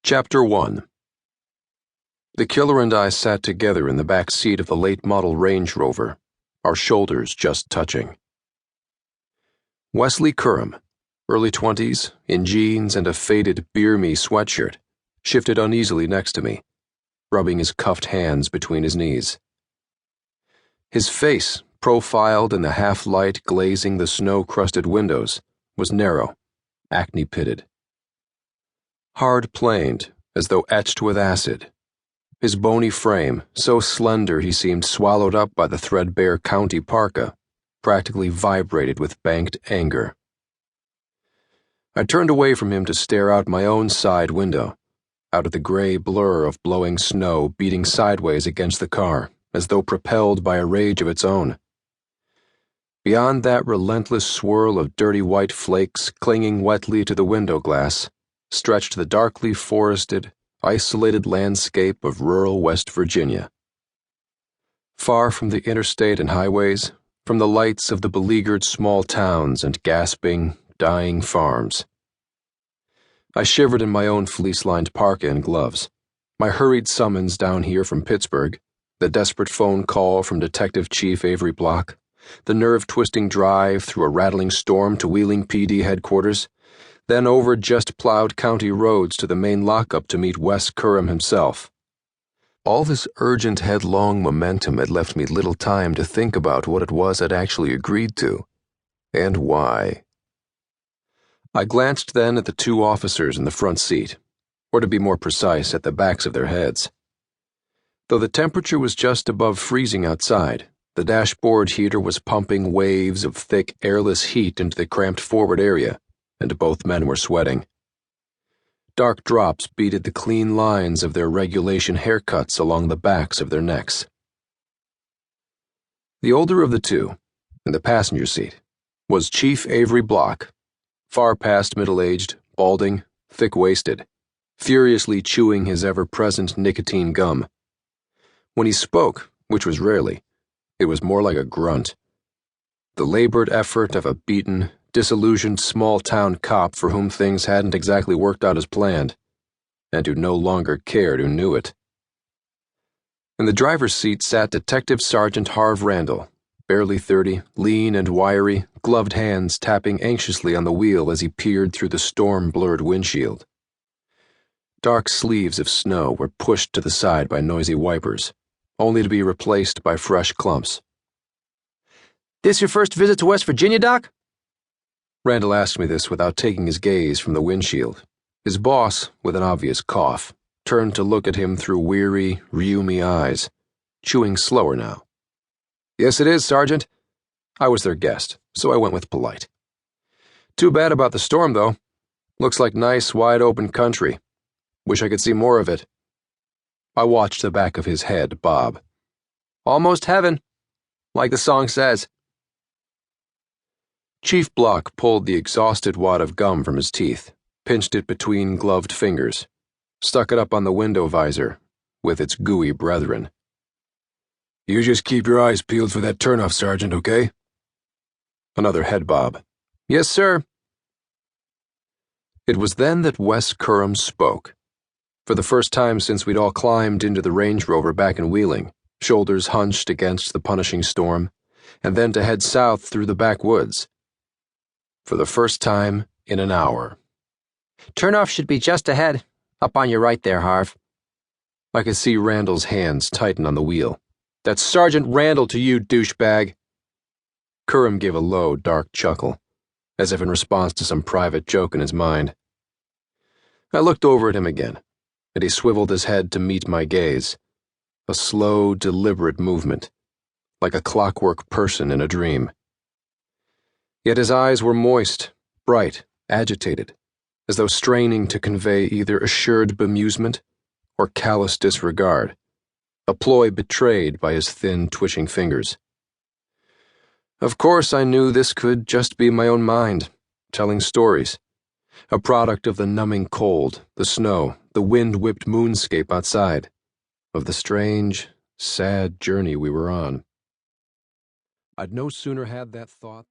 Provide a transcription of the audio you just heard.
Chapter 1. The killer and I sat together in the back seat of the late-model Range Rover, our shoulders just touching. Wesley Curran, early 20s, in jeans and a faded beer-me sweatshirt, shifted uneasily next to me, rubbing his cuffed hands between his knees. His face, profiled in the half-light glazing the snow-crusted windows, was narrow, acne-pitted. Hard-planed, as though etched with acid. His bony frame, so slender he seemed swallowed up by the threadbare county parka, practically vibrated with banked anger. I turned away from him to stare out my own side window, out at the gray blur of blowing snow beating sideways against the car, as though propelled by a rage of its own. Beyond that relentless swirl of dirty white flakes clinging wetly to the window glass, stretched the darkly forested, isolated landscape of rural West Virginia. Far from the interstate and highways, from the lights of the beleaguered small towns and gasping, dying farms. I shivered in my own fleece-lined parka and gloves, my hurried summons down here from Pittsburgh, the desperate phone call from Detective Chief Avery Block, the nerve-twisting drive through a rattling storm to Wheeling PD headquarters, then over just-plowed county roads to the main lockup to meet Wes Curran himself. All this urgent, headlong momentum had left me little time to think about what it was I'd actually agreed to, and why. I glanced then at the two officers in the front seat, or to be more precise, at the backs of their heads. Though the temperature was just above freezing outside, the dashboard heater was pumping waves of thick, airless heat into the cramped forward area, and both men were sweating. Dark drops beaded the clean lines of their regulation haircuts along the backs of their necks. The older of the two, in the passenger seat, was Chief Avery Block, far past middle-aged, balding, thick-waisted, furiously chewing his ever-present nicotine gum. When he spoke, which was rarely, it was more like a grunt. The labored effort of a beaten, disillusioned small-town cop for whom things hadn't exactly worked out as planned, and who no longer cared who knew it. In the driver's seat sat Detective Sergeant Harv Randall, barely 30, lean and wiry, gloved hands tapping anxiously on the wheel as he peered through the storm-blurred windshield. Dark sleeves of snow were pushed to the side by noisy wipers, only to be replaced by fresh clumps. "This your first visit to West Virginia, Doc?" Randall asked me this without taking his gaze from the windshield. His boss, with an obvious cough, turned to look at him through weary, rheumy eyes, chewing slower now. "Yes, it is, Sergeant." I was their guest, so I went with polite. "Too bad about the storm, though. Looks like nice, wide-open country. Wish I could see more of it." I watched the back of his head bob. "Almost heaven, like the song says." Chief Block pulled the exhausted wad of gum from his teeth, pinched it between gloved fingers, stuck it up on the window visor with its gooey brethren. "You just keep your eyes peeled for that turnoff, Sergeant, okay?" Another head bob. "Yes, sir." It was then that Wes Curran spoke. For the first time since we'd all climbed into the Range Rover back in Wheeling, shoulders hunched against the punishing storm, and then to head south through the backwoods. For the first time in an hour. "Turnoff should be just ahead, up on your right there, Harv." I could see Randall's hands tighten on the wheel. "That's Sergeant Randall to you, douchebag." Curran gave a low, dark chuckle, as if in response to some private joke in his mind. I looked over at him again, and he swiveled his head to meet my gaze. A slow, deliberate movement, like a clockwork person in a dream. Yet his eyes were moist, bright, agitated, as though straining to convey either assured bemusement or callous disregard, a ploy betrayed by his thin, twitching fingers. Of course, I knew this could just be my own mind, telling stories, a product of the numbing cold, the snow, the wind-whipped moonscape outside, of the strange, sad journey we were on. I'd no sooner had that thought than